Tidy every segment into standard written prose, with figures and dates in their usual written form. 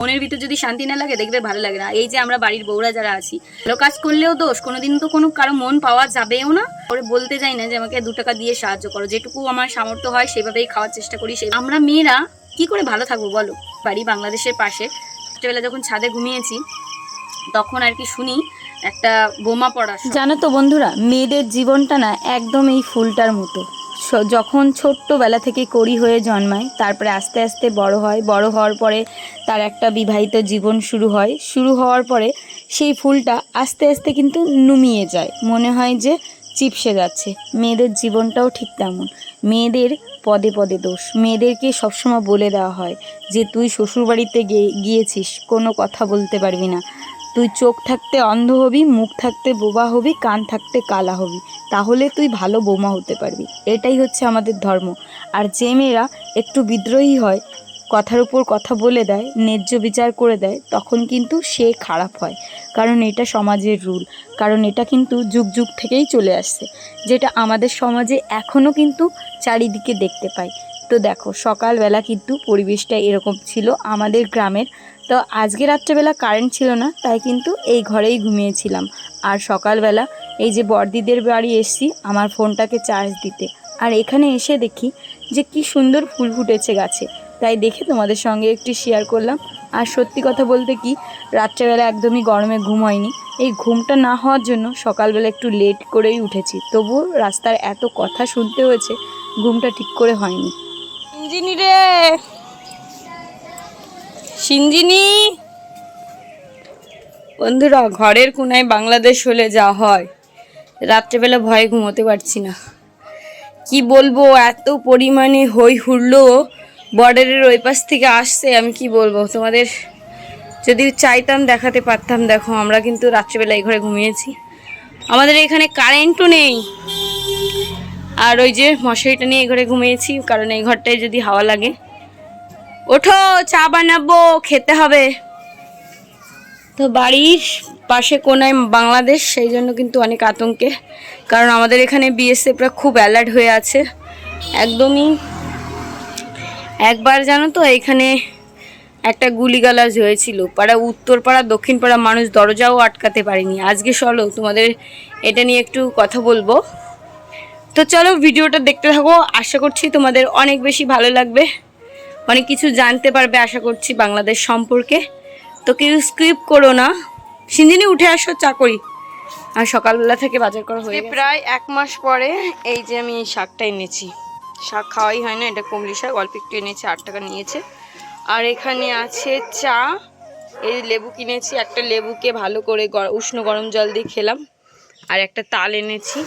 মনের ভিতর যদি শান্তি না লাগে দেখবে ভালো লাগে না। এই যে আমরা বাড়ির বউরা যারা আছি, ভালো কাজ করলেও দোষ, কোনোদিন তো কোনো কারো মন পাওয়া যাবেও না। পরে বলতে যাই না যে আমাকে 2 টাকা দিয়ে সাহায্য করো, যেটুকু আমার সামর্থ্য হয় সেভাবেই খাওয়ার চেষ্টা করি। আমরা মেয়েরা কি করে ভালো থাকবো বলো? বাড়ি বাংলাদেশের পাশে, রাত্রেবেলা যখন ছাদে ঘুমিয়েছি তখন আর কি শুনি একটা বোমা পড়া। জানো তো বন্ধুরা, মেয়েদের জীবনটা না একদম এই ফুলটার মতো। যখন ছোট্টবেলা থেকে কড়ি হয়ে জন্মায়, তারপরে আস্তে আস্তে বড় হয়, বড় হওয়ার পরে তার একটা বিবাহিত জীবন শুরু হয়। শুরু হওয়ার পরে সেই ফুলটা আস্তে আস্তে কিন্তু নুমিয়ে যায়, মনে হয় যে চিপসে যাচ্ছে। মেয়েদের জীবনটাও ঠিক তেমন। মেয়েদের পদে পদে দোষ। মেয়েদেরকে সবসময় বলে দেওয়া হয় যে তুই শ্বশুরবাড়িতে গিয়েছিস, কোনো কথা বলতে পারবি না, তুই চোখ থাকতে অন্ধ হবি, মুখ থাকতে বোবা হবি, কান থাকতে কালা হবি, তাহলে তুই ভালো বৌমা হতে পারবি। এটাই হচ্ছে আমাদের ধর্ম। আর যে মেয়েরা একটু বিদ্রোহী হয়, কথার উপর কথা বলে দেয়, ন্যায্য বিচার করে দেয়, তখন কিন্তু সে খারাপ হয়। কারণ এটা সমাজের রুল, কারণ এটা কিন্তু যুগ যুগ থেকেই চলে আসছে, যেটা আমাদের সমাজে এখনও কিন্তু চারিদিকে দেখতে পাই। তো দেখো, সকালবেলা কিন্তু পরিবেশটা এরকম ছিল আমাদের গ্রামের। তো আজকে রাত্রেবেলা কারেন্ট ছিল না, তাই কিন্তু এই ঘরেই ঘুমিয়েছিলাম। আর সকালবেলা এই যে বড়দিদের বাড়ি এসেছি আমার ফোনটাকে চার্জ দিতে, আর এখানে এসে দেখি যে কি সুন্দর ফুল ফুটেছে গাছে, তাই দেখে তোমাদের সঙ্গে একটু শেয়ার করলাম। আর সত্যি কথা বলতে কি, রাত্রেবেলা একদমই গরমে ঘুম হয়নি। এই ঘুমটা না হওয়ার জন্য সকালবেলা একটু লেট করেই উঠেছি, তবুও রাস্তার এত কথা শুনতে হয়েছে, ঘুমটা ঠিক করে হয়নি। ইঞ্জিনি রে, সিঞ্জিনি। বন্ধুরা, ঘরের কোনায় বাংলাদেশ হলে যা হয়, রাত্রেবেলা ভয়ে ঘুমোতে পারছি না। কি বলবো, এত পরিমাণে হই হুল্লো বর্ডারের ওই পাশ থেকে আসছে, আমি কি বলবো তোমাদের, যদি চাইতাম দেখাতে পারতাম। দেখো, আমরা কিন্তু রাত্রেবেলা এই ঘরে ঘুমিয়েছি, আমাদের এখানে কারেন্টও নেই। আর ওই যে মশারিটা নিয়ে এই ঘরে ঘুমিয়েছি, কারণ এই ঘরটায় যদি হাওয়া লাগে। ওঠো, চা বানাবো, খেতে হবে। তো বাড়ির পাশে কোনায় বাংলাদেশ, সেই জন্য কিন্তু অনেক আতঙ্কে, কারণ আমাদের এখানে বিএসএফরা খুব অ্যালার্ট হয়ে আছে একদমই। একবার জানো তো, এখানে একটা গুলিগালাজ হয়েছিল, পাড়া উত্তর পাড়া দক্ষিণ পাড়া মানুষ দরজাও আটকাতে পারেনি। আজকে চলো তোমাদের এটা নিয়ে একটু কথা বলবো। তো চলো ভিডিওটা দেখতে থাকো, আশা করছি তোমাদের অনেক বেশি ভালো লাগবে, অনেক কিছু জানতে পারবে আশা করছি বাংলাদেশ সম্পর্কে। তো কেউ স্কিপ করো না। সিঞ্জিনি উঠে আসো, চা করি। আর সকালবেলা থেকে বাজার করা হয়ে প্রায় 1 মাস পরে এই যে আমি শাকটা এনেছি। শাক খাওয়াই হয় না, এটা কমলি শাক, অল্প একটু এনেছি, 8 টাকা নিয়েছে। আর এখানে আছে চা, এই লেবু কিনেছি, একটা লেবুকে ভালো করে উষ্ণ গরম জল দিয়ে খেলাম। আর একটা তাল এনেছি,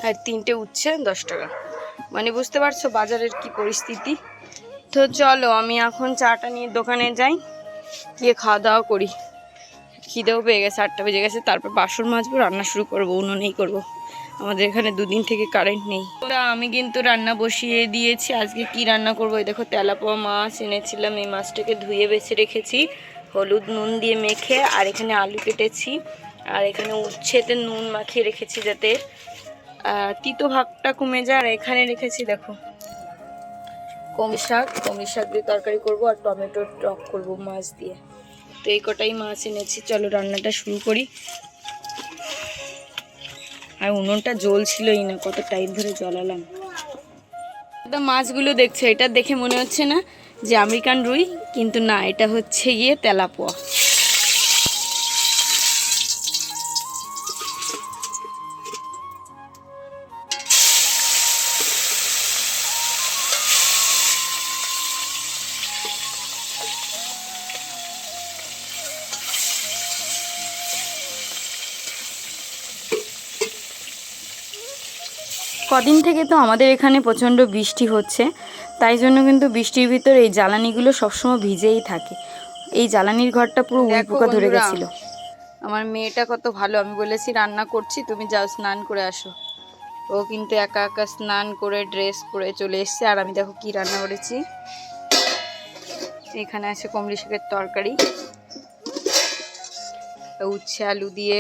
আর 3টে উচ্ছে 10 টাকা। মানে বুঝতে পারছো বাজারের কি পরিস্থিতি। তো চলো আমি এখন চাটা নিয়ে দোকানে যাই, গিয়ে খাওয়া দাওয়া করি। খিদেও পেয়ে গেছে, 8টা বেজে গেছে। তারপর বাসন মাজবো, রান্না শুরু করবো, উনুনেই করবো। আমাদের এখানে 2 দিন থেকে কারেন্ট নেই। আমি কিন্তু রান্না বসিয়ে দিয়েছি। আজকে কি রান্না করবো, এই দেখো তেলাপোয়া মাছ এনেছিলাম, এই মাছটাকে ধুয়ে বেছে রেখেছি হলুদ নুন দিয়ে মেখে। আর এখানে আলু কেটেছি, আর এখানে উচ্ছেতে নুন মাখিয়ে রেখেছি যাতে তিতো ভাবটা কমে যায়। আর এখানে রেখেছি দেখো কমলি শাক দিয়ে তরকারি করবো, আর টমেটোর টক করবো মাছ দিয়ে। তো এই কটাই মাছ এনেছি, চলো রান্নাটা শুরু করি। আর উনুনটা জ্বলছিলই না, কত টাইম ধরে জ্বালালাম। মাছগুলো দেখছো, এটা দেখে মনে হচ্ছে না যে আমেরিকান রুই, কিন্তু না, এটা হচ্ছে গিয়ে তেলাপোয়া। কদিন থেকে তো আমাদের এখানে প্রচণ্ড বৃষ্টি হচ্ছে, তাই জন্য কিন্তু বৃষ্টির ভিতর এই জ্বালানিগুলো সবসময় ভিজেই থাকে। এই জ্বালানির ঘরটা পুরো উইপোকা ধরে গেছিলো। আমার মেয়েটা কত ভালো, আমি বলেছি রান্না করছি তুমি যাও স্নান করে আসো, ও কিন্তু একা একা স্নান করে ড্রেস পরে চলে এসছে। আর আমি দেখো কি রান্না করেছি, এখানে আছে কমলি শাকের তরকারি, উচ্ছে আলু দিয়ে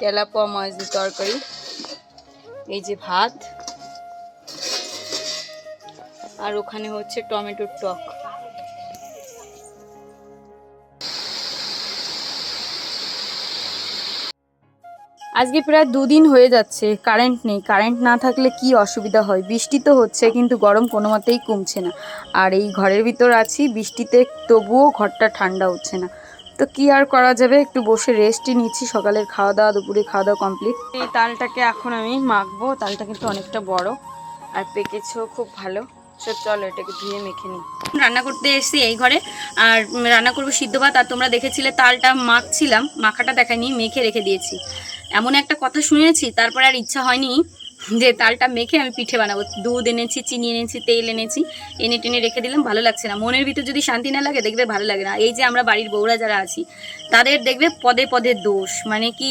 তেলাপোয়া মাছ দিয়ে তরকারি, এই যে ভাত, আর ওখানে হচ্ছে টমেটোর টক। আজকে প্রায় 2 দিন হয়ে যাচ্ছে কারেন্ট নেই। কারেন্ট না থাকলে কি অসুবিধা হয়। বৃষ্টি তো হচ্ছে কিন্তু গরম কোনো মতেই কমছে না। আর এই ঘরের ভিতর আছি বৃষ্টিতে, তবুও ঘরটা ঠান্ডা হচ্ছে না। তো কি আর করা যাবে, একটু বসে রেস্টই নিচ্ছি। সকালের খাওয়া দাওয়া, দুপুরে খাওয়া দাওয়া কমপ্লিট। এই তালটাকে এখন আমি মাখবো। তালটা কিন্তু অনেকটা বড় আর পেকেছেও খুব ভালো। চলো এটাকে ধুয়ে মেখে নিই। রান্না করতে এসেছি এই ঘরে, আর রান্না করবো সিদ্ধ ভাত। আর তোমরা দেখেছিলে তালটা মাখছিলাম, মাখাটা দেখাইনি, মেখে রেখে দিয়েছি। এমন একটা কথা শুনেছি, তারপরে আর ইচ্ছা হয়নি যে তালটা মেখে আমি পিঠে বানাবো। দুধ এনেছি, চিনি এনেছি, তেল এনেছি, এনে টেনে রেখে দিলাম। ভালো লাগছে না, মনের ভিতর যদি শান্তি না লাগে দেখবে ভালো লাগে না। এই যে আমরা বাড়ির বউরা যারা আছি তাদের দেখবে পদে পদে দোষ, মানে কি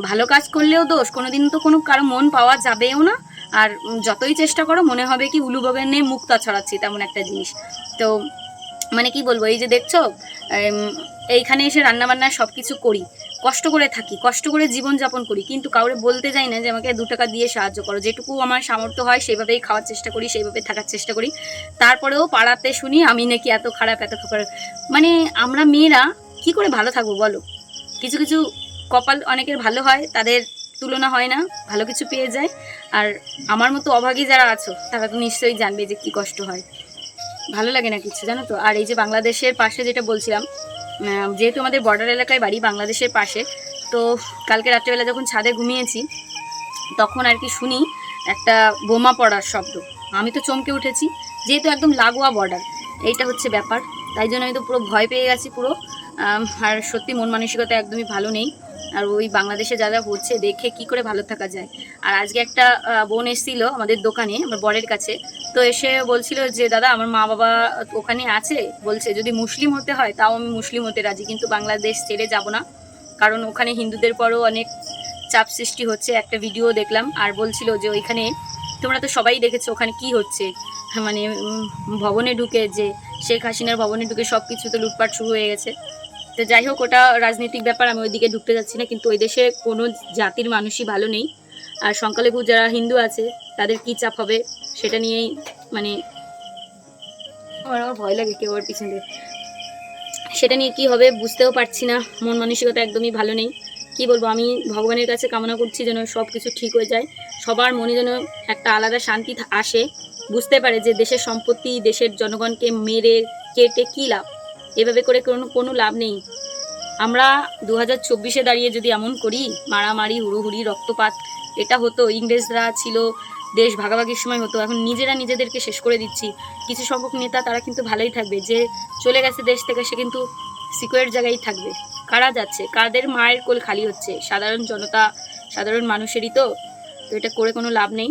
ভালো কাজ করলেও দোষ, কোনোদিন তো কোনো কারো মন পাওয়া যাবেও না। আর যতই চেষ্টা করো মনে হবে কি উলু বাগানে মুক্তা ছড়াচ্ছি, তেমন একটা জিনিস। তো মানে কি বলবো, এই যে দেখছো এইখানে এসে রান্নাবান্না সব কিছু করি, কষ্ট করে থাকি, কষ্ট করে জীবনযাপন করি, কিন্তু কাউরে বলতে যাই না যে আমাকে 2 টাকা দিয়ে সাহায্য করো। যেটুকু আমার সামর্থ্য হয় সেইভাবেই খাওয়ার চেষ্টা করি, সেইভাবে থাকার চেষ্টা করি। তারপরেও পাড়াতে শুনি আমি নাকি এত খারাপ, এত খারাপ। মানে আমরা মেয়েরা কি করে ভালো থাকবো বলো? কিছু কিছু কপাল অনেকের ভালো হয়, তাদের তুলনা হয় না, ভালো কিছু পেয়ে যায়। আর আমার মতো অভাগী যারা আছো তারা তো নিশ্চয়ই জানবে যে কি কষ্ট হয়। ভালো লাগে না কিছু, জানো তো। আর এই যে বাংলাদেশের পাশে যেটা বলছিলাম, যেহেতু আমাদের বর্ডার এলাকায় বাড়ি বাংলাদেশের পাশে, তো কালকে রাত্রেবেলা যখন ছাদে ঘুমিয়েছি তখন আর কি শুনি একটা বোমা পড়ার শব্দ। আমি তো চমকে উঠেছি, যেহেতু একদম লাগোয়া বর্ডার, এইটা হচ্ছে ব্যাপার। তাই জন্য আমি তো পুরো ভয় পেয়ে গেছি পুরো। আর সত্যি মন মানসিকতা একদমই ভালো নেই। আর ওই বাংলাদেশে যা যা হচ্ছে দেখে কি করে ভালো থাকা যায়। আর আজকে একটা বোন এসেছিল আমাদের দোকানে, আমার বরের কাছে। তো এসে বলছিল যে দাদা আমার মা বাবা ওখানে আছে, বলছে যদি মুসলিম হতে হয় তাও আমি মুসলিম হতে রাজি, কিন্তু বাংলাদেশ ছেড়ে যাব না, কারণ ওখানে হিন্দুদের পরও অনেক চাপ সৃষ্টি হচ্ছে। একটা ভিডিও দেখলাম আর বলছিল যে ওইখানে তোমরা তো সবাই দেখেছো ওখানে কি হচ্ছে, মানে ভবনে ঢুকে, যে শেখ হাসিনার ভবনে ঢুকে সব কিছু তো লুটপাট শুরু হয়ে গেছে। তো যাই হোক, ওটা রাজনৈতিক ব্যাপার, আমি ওইদিকে ঢুকতে যাচ্ছি না। কিন্তু ওই দেশে কোনো জাতির মানুষই ভালো নেই। আর সংখ্যালঘু যারা হিন্দু আছে তাদের কি চাপ হবে সেটা নিয়েই, মানে আমার ভয় লাগে কেউ আর পিছনে, সেটা নিয়ে কি হবে বুঝতেও পারছি না। মন মানসিকতা একদমই ভালো নেই। কি বলবো, আমি ভগবানের কাছে কামনা করছি যেন সব কিছু ঠিক হয়ে যায়, সবার মনে যেন একটা আলাদা শান্তি আসে, বুঝতে পারে যে দেশের সম্পত্তি, দেশের জনগণকে মেরে কেটে কী লাভ, এভাবে করে কোনো লাভ নেই। আমরা 2024-এ দাঁড়িয়ে যদি এমন করি, মারামারি, হুড়োহুড়ি, রক্তপাত, এটা হতো ইংরেজরা ছিল, দেশ ভাগাভাগির সময় হতো। এখন নিজেরা নিজেদেরকে শেষ করে দিচ্ছি। কিছু সংখ্যক নেতা তারা কিন্তু ভালোই থাকবে, যে চলে গেছে দেশ থেকে সে কিন্তু সিকিউর জায়গায় থাকবে। কারা যাচ্ছে, কাদের মায়ের কোল খালি হচ্ছে? সাধারণ জনতা, সাধারণ মানুষেরই তো। তো এটা করে কোনো লাভ নেই।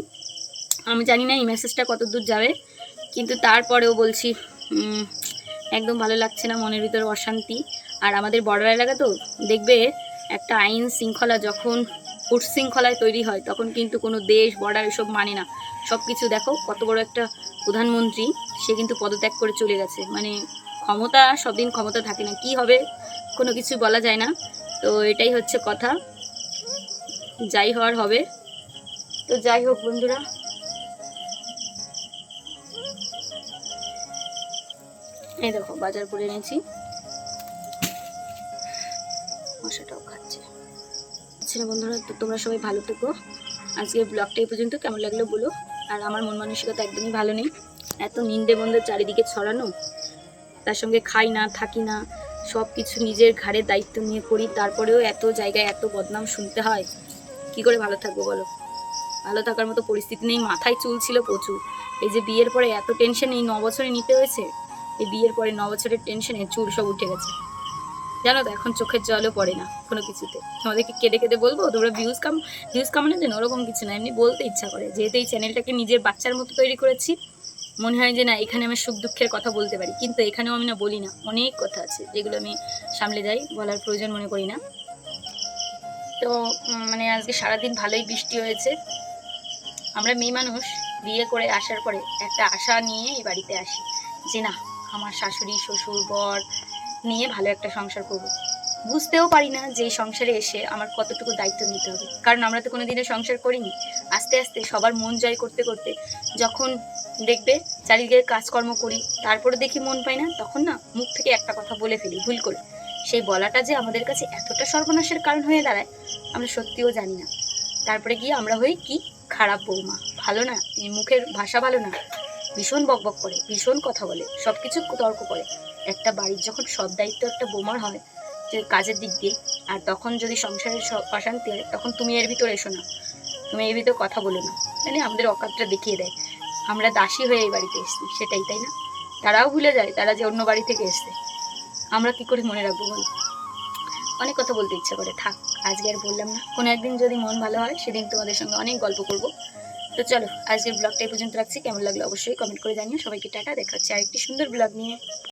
আমি জানি না এই মেসেজটা কত দূর যাবে, কিন্তু তারপরেও বলছি একদম ভালো লাগছে না, মনের ভিতরে অশান্তি। আর আমাদের বর্ডার এলাকা তো দেখবে, একটা আইন শৃঙ্খলা যখন উচ্ছৃঙ্খলায় তৈরি হয় তখন কিন্তু কোনো দেশ বর্ডার এসব মানে না। সব কিছু দেখো, কত বড় একটা প্রধানমন্ত্রী, সে কিন্তু পদত্যাগ করে চলে গেছে। মানে ক্ষমতা সব দিন ক্ষমতা থাকে না, কি হবে কোনো কিছু বলা যায় না। তো এটাই হচ্ছে কথা, যাই হওয়ার হবে। তো যাই হোক বন্ধুরা, এই দেখো বাজার করে এনেছি, মশাটাও খাচ্ছে। আচ্ছা বন্ধুরা, তো তোমরা সবাই ভালো থেকো। আজকের ব্লগটা এই পর্যন্ত, কেমন লাগলো বলো। আর আমার মন মানসিকতা একদমই ভালো নেই, এত নিন্দে বন্ধ চারিদিকে ছড়ানো, তার সঙ্গে খাই না, থাকি না, সব কিছু নিজের ঘাড়ে দায়িত্ব নিয়ে করি, তারপরেও এত জায়গায় এত বদনাম শুনতে হয়। কি করে ভালো থাকবো বলো? ভালো থাকার মতো পরিস্থিতি নেই। মাথায় চুল ছিল প্রচুর, এই যে বিয়ের পরে এত টেনশন এই 9 বছরে নিতে হয়েছে। এই বিয়ের পরে 9 বছরের টেনশনে চুল সব উঠে গেছে, জানো তো। এখন চোখের জলও পড়ে না কোনো কিছুতে। তোমাদেরকে কেঁদে কেঁদে বলবো তোমরা ভিউজ কামানোর জন্য? ওরকম কিছু না, এমনি বলতে ইচ্ছা করে। যেহেতু এই চ্যানেলটাকে নিজের বাচ্চার মতো তৈরি করেছি, মনে হয় যে না এখানে আমি সুখ দুঃখের কথা বলতে পারি। কিন্তু এখানেও আমি না বলি না, অনেক কথা আছে যেগুলো আমি সামলে যাই, বলার প্রয়োজন মনে করি না। তো মানে আজকে সারাদিন ভালোই বৃষ্টি হয়েছে। আমরা মেয়ে মানুষ বিয়ে করে আসার পরে একটা আশা নিয়ে এই বাড়িতে আসি যে না আমার শাশুড়ি শ্বশুর বর নিয়ে ভালো একটা সংসার করব। বুঝতেও পারি না যে এই সংসারে এসে আমার কতটুকু দায়িত্ব নিতে হবে, কারণ আমরা তো কোনো দিনের সংসার করিনি। আস্তে আস্তে সবার মন জয় করতে করতে যখন দেখবে চারিদিকে কাজকর্ম করি, তারপরে দেখি মন পাই না, তখন না মুখ থেকে একটা কথা বলে ফেলি ভুল করে। সেই বলাটা যে আমাদের কাছে এতটা সর্বনাশের কারণ হয়ে দাঁড়ায় আমরা সত্যিও জানি না। তারপরে গিয়ে আমরা হই কি খারাপ বৌমা, ভালো না, মুখের ভাষা ভালো না, ভীষণ বকবক করে, ভীষণ কথা বলে, সব কিছু তর্ক করে। একটা বাড়ির যখন সব দায়িত্ব একটা বৌমার হয় যে কাজের দিক দিয়ে, আর তখন যদি সংসারের অশান্তি হয় তখন তুমি এর ভিতরে এসো না, তুমি এর ভিতরে কথা বলো না, মানে আমাদের অকাতটা দেখিয়ে দেয়। আমরা দাসী হয়ে এই বাড়িতে এসেছি, সেটাই তাই না? তারাও ভুলে যায় তারা যে অন্য বাড়ি থেকে এসছে, আমরা কি করে মনে রাখবো বল? অনেক কথা বলতে ইচ্ছা করে, থাক আজকে আর বললাম না, কোনো একদিন যদি মন ভালো হয় সেদিন তোমাদের সঙ্গে অনেক গল্প করব। তো চলো আজকের ব্লগটা এই পর্যন্ত রাখছি, কেমন লাগলো অবশ্যই কমেন্ট করে জানিও। সবাইকে টাটা, দেখা হচ্ছে আরেকটি সুন্দর ব্লগ নিয়ে।